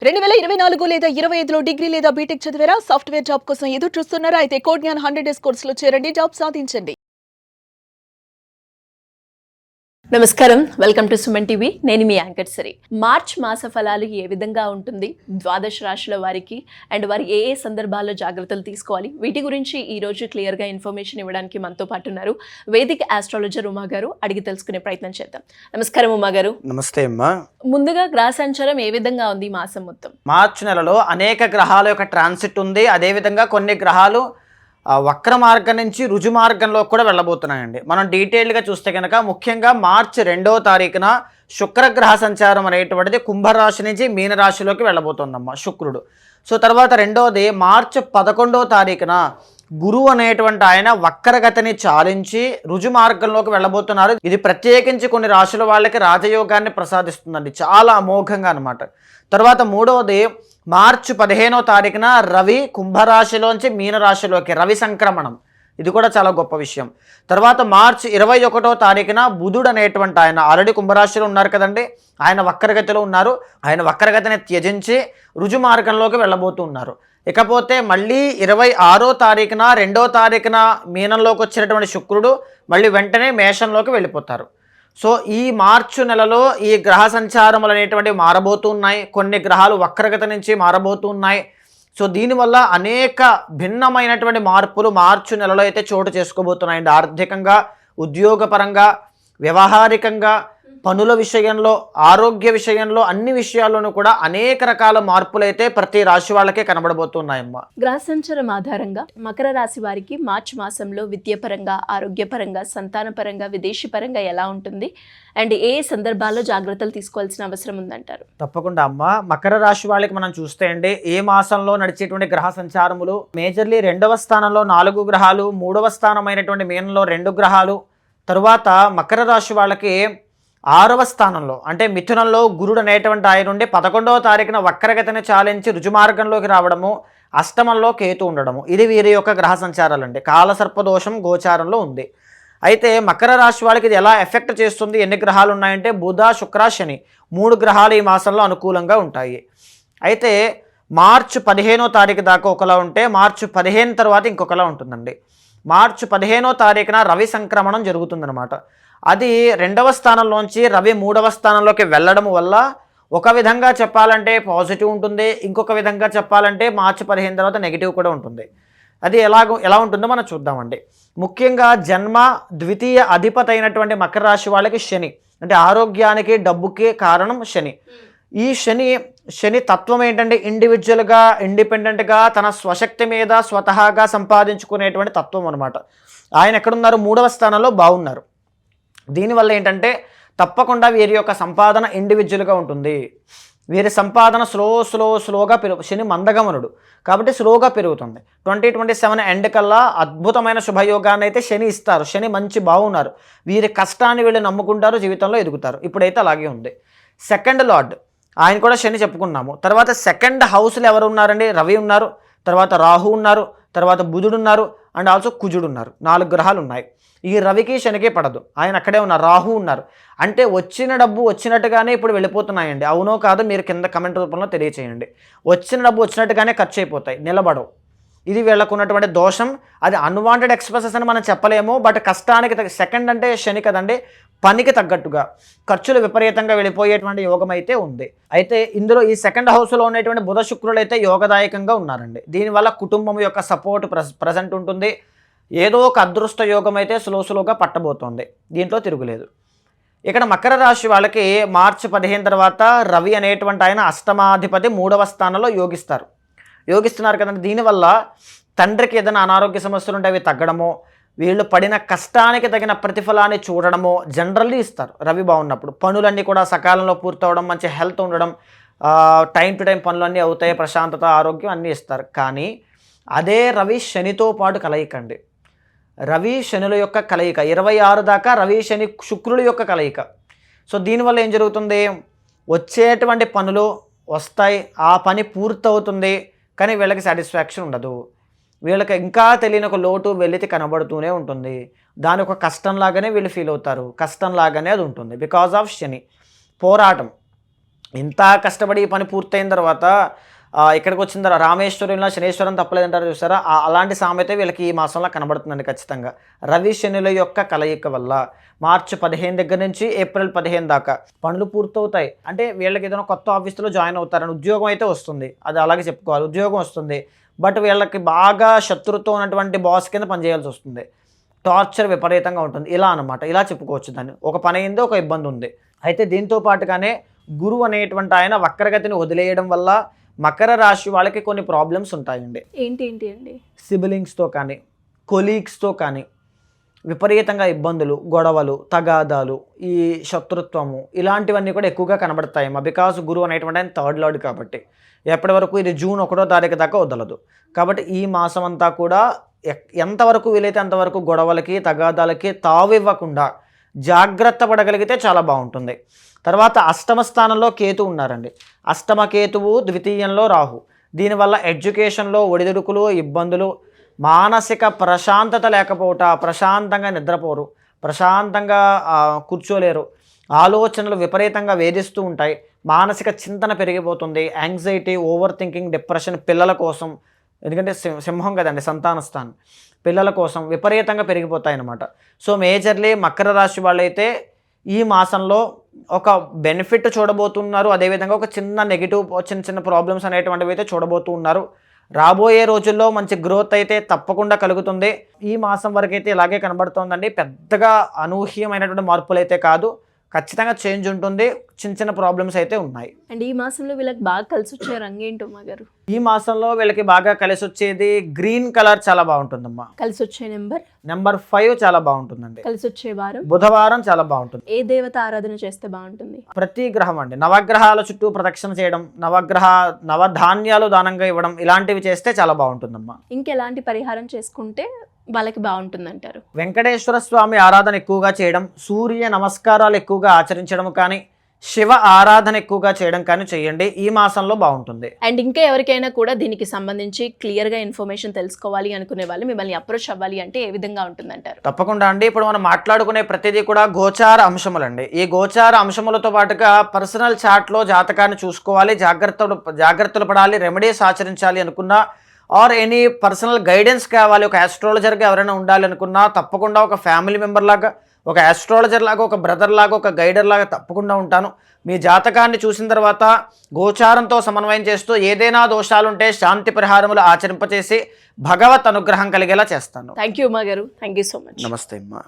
2024 లేదా 25లో డిగ్రీ లేదా బీటెక్ చదివారా? సాఫ్ట్‌వేర్ జాబ్ కోసం ఎదురు చూస్తున్నారా? అయితే కోడ్ జ్ఞాన్ 100 డేస్ కోర్సులో చేరండి. జాబ్ సాధించండి. నమస్కారం, వెల్కమ్ టు సుమన్ టీవీ. నేను మీ యాంకర్ సరి. మార్చ్ మాస ఫలాలు ఏ విధంగా ఉంటుంది, ద్వాదశ రాశుల వారికి అండ్ వారు ఏ ఏ సందర్భాల్లో జాగ్రత్తలు తీసుకోవాలి, వీటి గురించి ఈ రోజు క్లియర్గా ఇన్ఫర్మేషన్ ఇవ్వడానికి మనతో పాటు ఉన్నారు వేదిక ఆస్ట్రాలజర్ ఉమా గారు. అడిగి తెలుసుకునే ప్రయత్నం చేద్దాం. నమస్కారం ఉమా గారు. నమస్తే అమ్మా. ముందుగా గ్రహ సంచారం ఏ విధంగా ఉంది ఈ మాసం మొత్తం? మార్చి నెలలో అనేక గ్రహాల యొక్క ట్రాన్సిట్ ఉంది. అదేవిధంగా కొన్ని గ్రహాలు వక్ర మార్గం నుంచి రుజు మార్గంలో కూడా వెళ్ళబోతున్నాయండి. మనం డీటెయిల్గా చూస్తే కనుక ముఖ్యంగా మార్చి 2వ తారీఖున శుక్రగ్రహ సంచారం అనేటువంటిది కుంభరాశి నుంచి మీనరాశిలోకి వెళ్ళబోతుందమ్మా శుక్రుడు. సో తర్వాత రెండవది మార్చి 11వ తారీఖున గురువు అనేటువంటి ఆయన వక్రగతిని చాలించి రుజు మార్గంలోకి వెళ్ళబోతున్నారు. ఇది ప్రత్యేకించి కొన్ని రాశుల వాళ్ళకి రాజయోగాన్ని ప్రసాదిస్తుందండి, చాలా అమోఘంగా అనమాట. తర్వాత మూడవది మార్చి 15వ తారీఖున రవి కుంభరాశిలోంచి మీనరాశిలోకి రవి సంక్రమణం, ఇది కూడా చాలా గొప్ప విషయం. తర్వాత మార్చి 21వ తారీఖున బుధుడు అనేటువంటి ఆయన ఆల్రెడీ కుంభరాశిలో ఉన్నారు కదండి, ఆయన వక్రగతిలో ఉన్నారు. ఆయన వక్రగతిని త్యజించి రుజు మార్గంలోకి వెళ్ళబోతున్నారు. ఇకపోతే మళ్ళీ 26వ తారీఖున 2వ తారీఖున మీనంలోకి వచ్చినటువంటి శుక్రుడు మళ్ళీ వెంటనే మేషంలోకి వెళ్ళిపోతారు. సో ఈ మార్చి నెలలో ఈ గ్రహ సంచారములు అనేటువంటివి మారబోతున్నాయి. కొన్ని గ్రహాలు వక్రగతి నుంచి మారబోతున్నాయి. సో దీనివల్ల అనేక భిన్నమైనటువంటి మార్పులు మార్చి నెలలో అయితే చోటు చేసుకోబోతున్నాయండి. ఆర్థికంగా, ఉద్యోగపరంగా, వ్యవహారికంగా, పనుల విషయంలో, ఆరోగ్య విషయంలో, అన్ని విషయాల్లోనూ కూడా అనేక రకాల మార్పులు అయితే ప్రతి రాశి వాళ్ళకే కనబడబోతున్నాయమ్మా. గ్రహ సంచారం ఆధారంగా మకర రాశి వారికి మార్చి మాసంలో విద్యాపరంగా, ఆరోగ్యపరంగా, సంతానపరంగా, విదేశీ పరంగా ఎలా ఉంటుంది అండ్ ఏ సందర్భాల్లో జాగ్రత్తలు తీసుకోవాల్సిన అవసరం ఉందంటారు? తప్పకుండా అమ్మా. మకర రాశి వాళ్ళకి మనం చూస్తే అండి, ఏ మాసంలో నడిచేటువంటి గ్రహ సంచారములు మేజర్లీ 2వ స్థానంలో 4 గ్రహాలు, 3వ స్థానమైనటువంటి మీనంలో 2 గ్రహాలు, తరువాత మకర రాశి వాళ్ళకి 6వ స్థానంలో అంటే మిథునంలో గురుడు అనేటువంటి ఆయన నుండి 11వ తారీఖున వక్రగతిని చాలించి రుజుమార్గంలోకి రావడము, అష్టమంలో కేతు ఉండడము, ఇది వీరి యొక్క గ్రహ సంచారాలండి. కాలసర్పదోషం గోచారంలో ఉంది. అయితే మకర రాశి వాళ్ళకి ఇది ఎలా ఎఫెక్ట్ చేస్తుంది, ఎన్ని గ్రహాలు ఉన్నాయంటే బుధ, శుక్ర, శని 3 గ్రహాలు ఈ మాసంలో అనుకూలంగా ఉంటాయి. అయితే మార్చి 15వ తారీఖు దాకా ఒకలా ఉంటే మార్చి 15 తర్వాత ఇంకొకలా ఉంటుందండి. మార్చి 15వ తారీఖున రవి సంక్రమణం జరుగుతుందన్నమాట. అది 2వ స్థానంలోంచి రవి 3వ స్థానంలోకి వెళ్ళడం వల్ల ఒక విధంగా చెప్పాలంటే పాజిటివ్ ఉంటుంది, ఇంకొక విధంగా చెప్పాలంటే మార్చి 15 తర్వాత నెగిటివ్ కూడా ఉంటుంది. అది ఎలా ఉంటుందో మనం చూద్దామండి. ముఖ్యంగా జన్మ ద్వితీయ అధిపతి అయినటువంటి మకర రాశి వాళ్ళకి శని అంటే ఆరోగ్యానికి, డబ్బుకి కారణం శని. ఈ శని తత్వం ఏంటంటే ఇండివిజువల్గా, ఇండిపెండెంట్గా తన స్వశక్తి మీద స్వతహాగా సంపాదించుకునేటువంటి తత్వం అనమాట. ఆయన ఎక్కడున్నారు? 3వ స్థానంలో బాగున్నారు. దీనివల్ల ఏంటంటే తప్పకుండా వీరి యొక్క సంపాదన ఇండివిజువల్గా ఉంటుంది. వీరి సంపాదన స్లోగా శని మందగమనుడు కాబట్టి స్లోగా పెరుగుతుంది. 2027 ఎండ్ కల్లా అద్భుతమైన శుభయోగాన్ని అయితే శని ఇస్తారు. శని మంచి బాగున్నారు. వీరి కష్టాన్ని వీళ్ళు నమ్ముకుంటారు, జీవితంలో ఎదుగుతారు. ఇప్పుడైతే అలాగే ఉంది. సెకండ్ లార్డ్ ఆయన కూడా శని చెప్పుకున్నాము. తర్వాత సెకండ్ హౌస్లో ఎవరు ఉన్నారండి? రవి ఉన్నారు, తర్వాత రాహు ఉన్నారు, తర్వాత బుధుడు ఉన్నారు అండ్ ఆల్సో కుజుడు ఉన్నారు. 4 గ్రహాలు ఉన్నాయి. ఈ రవికి శనికి పడదు, ఆయన అక్కడే ఉన్నారు. రాహు ఉన్నారు. అంటే వచ్చిన డబ్బు వచ్చినట్టుగానే ఇప్పుడు వెళ్ళిపోతున్నాయండి. అవునో కాదో మీరు కింద కమెంట్ రూపంలో తెలియచేయండి. వచ్చిన డబ్బు వచ్చినట్టుగానే ఖర్చు అయిపోతాయి, నిలబడవు. ఇది వీళ్ళకు ఉన్నటువంటి దోషం. అది అన్వాంటెడ్ ఎక్స్పెన్సెస్ అని మనం చెప్పలేము, బట్ కష్టానికి సెకండ్ అంటే శని కదండి, పనికి తగ్గట్టుగా ఖర్చులు విపరీతంగా వెళ్ళిపోయేటువంటి యోగం అయితే ఉంది. అయితే ఇందులో ఈ సెకండ్ హౌస్లో ఉన్నటువంటి బుధ శుక్రులు అయితే యోగదాయకంగా ఉన్నారండి. దీనివల్ల కుటుంబం యొక్క సపోర్ట్ ప్రజెంట్ ఉంటుంది. ఏదో ఒక అదృష్ట యోగం అయితే స్లోగా పట్టబోతోంది, దీంట్లో తిరుగులేదు. ఇక్కడ మకర రాశి వాళ్ళకి మార్చి 15 తర్వాత రవి అనేటువంటి ఆయన అష్టమాధిపతి 3వ స్థానంలో యోగిస్తున్నారు కదండి. దీనివల్ల తండ్రికి ఏదైనా అనారోగ్య సమస్యలు ఉంటే అవి తగ్గడమో, వీళ్ళు పడిన కష్టానికి తగిన ప్రతిఫలాన్ని చూడడమో జనరల్లీ ఇస్తారు రవి బాగున్నప్పుడు. పనులన్నీ కూడా సకాలంలో పూర్తవడం, మంచి హెల్త్ ఉండడం, టైం టు టైం పనులన్నీ అవుతాయి, ప్రశాంతత, ఆరోగ్యం అన్నీ ఇస్తారు. కానీ అదే రవి శనితో పాటు కలయికండి. రవి శనుల యొక్క కలయిక 26 దాకా రవి శని శుక్రుల యొక్క కలయిక. సో దీనివల్ల ఏం జరుగుతుంది? వచ్చేటువంటి పనులు వస్తాయి, ఆ పని పూర్తవుతుంది, కానీ వీళ్ళకి సాటిస్ఫాక్షన్ ఉండదు. వీళ్ళకి ఇంకా తెలియని ఒక లోటు వెలితి కనబడుతూనే ఉంటుంది. దాని ఒక కష్టంలాగానే వీళ్ళు ఫీల్ అవుతారు, కష్టంలాగానే అది ఉంటుంది. బికాజ్ ఆఫ్ శని పోరాటం. ఇంత కష్టపడి ఈ పని పూర్తయిన తర్వాత ఇక్కడికి వచ్చిన తర్వాత రామేశ్వరంలో శనేశ్వరం తప్పలేదంటారు చూసారా, అలాంటి సామెత వీళ్ళకి ఈ మాసంలో కనబడుతుందండి ఖచ్చితంగా. రవి శనుల యొక్క కలయిక వల్ల మార్చి 15 దగ్గర నుంచి ఏప్రిల్ 15 దాకా పనులు పూర్తవుతాయి. అంటే వీళ్ళకి ఏదైనా కొత్త ఆఫీసులో జాయిన్ అవుతారని ఉద్యోగం అయితే వస్తుంది, అది అలాగే చెప్పుకోవాలి, ఉద్యోగం వస్తుంది. బట్ వీళ్ళకి బాగా శత్రుత్వం ఉన్నటువంటి బాస్ కింద పనిచేయాల్సి వస్తుంది, టార్చర్ విపరీతంగా ఉంటుంది, ఇలా అనమాట. ఇలా చెప్పుకోవచ్చు దాన్ని. ఒక పని అయింది, ఒక ఇబ్బంది ఉంది. అయితే దీంతో పాటుగానే గురువు అనేటువంటి ఆయన వక్రగతిని వదిలేయడం వల్ల మకర రాశి వాళ్ళకి కొన్ని ప్రాబ్లమ్స్ ఉంటాయండి. ఏంటి అండి? సిబిలింగ్స్తో కానీ కొలీగ్స్తో కానీ విపరీతంగా ఇబ్బందులు, గొడవలు, తగాదాలు, ఈ శత్రుత్వము ఇలాంటివన్నీ కూడా ఎక్కువగా కనబడతాయమ్మా. బికాస్ గురువు అనేటువంటి ఆయన థర్డ్ లార్డ్ కాబట్టి ఎప్పటి వరకు ఇది జూన్ 1వ తారీఖు దాకా వదలదు. కాబట్టి ఈ మాసం అంతా కూడా ఎంతవరకు వీలైతే అంతవరకు గొడవలకి, తగాదాలకి తావివ్వకుండా జాగ్రత్త పడగలిగితే చాలా బాగుంటుంది. తర్వాత అష్టమ స్థానంలో కేతు ఉన్నారండి. అష్టమ కేతువు, ద్వితీయంలో రాహు. దీనివల్ల ఎడ్యుకేషన్లో ఒడిదుడుకులు, ఇబ్బందులు, మానసిక ప్రశాంతత లేకపోవట, ప్రశాంతంగా నిద్రపోరు, ప్రశాంతంగా కూర్చోలేరు, ఆలోచనలు విపరీతంగా వేధిస్తూ ఉంటాయి, మానసిక చింతన పెరిగిపోతుంది, యాంగ్జైటీ, ఓవర్ థింకింగ్, డిప్రెషన్ పిల్లల కోసం, ఎందుకంటే సింహం కదండి సంతాన స్థానం, పిల్లల కోసం విపరీతంగా పెరిగిపోతాయి అన్నమాట. సో మేజర్లీ మకర రాశి వాళ్ళైతే ఈ మాసంలో ఒక బెనిఫిట్ చూడబోతున్నారు, అదేవిధంగా ఒక చిన్న నెగిటివ్, చిన్న ప్రాబ్లమ్స్ అనేటువంటివి అయితే చూడబోతూ ఉన్నారు. రాబోయే రోజుల్లో మంచి గ్రోత్ అయితే తప్పకుండా కలుగుతుంది. ఈ మాసం వరకు అయితే ఇలాగే కనబడుతోందండి. పెద్దగా అనూహ్యమైనటువంటి మార్పులు అయితే కాదు, ఖచ్చితంగా చేంజ్ ఉంటుంది, చిన్న చిన్న ప్రాబ్లమ్స్ అయితే ఉన్నాయి. అండ్ ఈ మాసంలో వీళ్ళకి బాగా కలిసి వచ్చే రంగు ఏంటో మా గారు? ఈ మాసంలో వీళ్ళకి బాగా కలిసి వచ్చేది గ్రీన్ కలర్ చాలా బాగుంటుందమ్మా. కలిసి వచ్చే నెంబర్ 5 చాలా బాగుంటుందండి. కలిసి వచ్చే వారం బుధవారం చాలా బాగుంటుంది. ఏ దేవత ఆరాధన చేస్తే బాగుంటుంది? ప్రతి గ్రహం అండి, నవగ్రహాల చుట్టూ ప్రదక్షిణ చేయడం, నవధాన్యాలు దానంగా ఇవ్వడం, ఇలాంటివి చేస్తే చాలా బాగుంటుందమ్మా. ఇంకెలాంటి పరిహారం చేసుకుంటే వాళ్ళకి బాగుంటుంది అంటారు? వెంకటేశ్వర స్వామి ఆరాధన ఎక్కువగా చేయడం, సూర్య నమస్కారాలు ఎక్కువగా ఆచరించడం కానీ, శివ ఆరాధన ఎక్కువగా చేయడం కానీ చేయండి. ఈ మాసంలో బాగుంటుంది. అండ్ ఇంకా ఎవరికైనా కూడా దీనికి సంబంధించి క్లియర్గా ఇన్ఫర్మేషన్ తెలుసుకోవాలి అనుకునే వాళ్ళు మిమ్మల్ని అప్రోచ్ అవ్వాలి అంటే ఏ విధంగా ఉంటుందంటారు? తప్పకుండా అండి. ఇప్పుడు మనం మాట్లాడుకునే ప్రతిదీ కూడా గోచార అంశములండి. ఈ గోచార అంశములతో పాటుగా పర్సనల్ చార్ట్లో జాతకాన్ని చూసుకోవాలి, జాగ్రత్తలు పడాలి, రెమెడీస్ ఆచరించాలి అనుకున్నా, ఆర్ ఎనీ పర్సనల్ గైడెన్స్ కావాలి, ఒక ఆస్ట్రాలజర్గా ఎవరైనా ఉండాలి అనుకున్నా తప్పకుండా ఒక ఫ్యామిలీ మెంబర్ లాగా, ఒక ఆస్ట్రాలజర్ లాగా, ఒక బ్రదర్ లాగా, ఒక గైడర్ లాగా తప్పకుండా ఉంటాను. మీ జాతకాన్ని చూసిన తర్వాత గోచారంతో సమన్వయం చేస్తూ ఏదైనా దోషాలుంటే శాంతి పరిహారములు ఆచరింపచేసి భగవత్ అనుగ్రహం కలిగేలా చేస్తాను. థ్యాంక్ యూ మా గారు, థ్యాంక్ యూ సో మచ్. నమస్తే అమ్మా.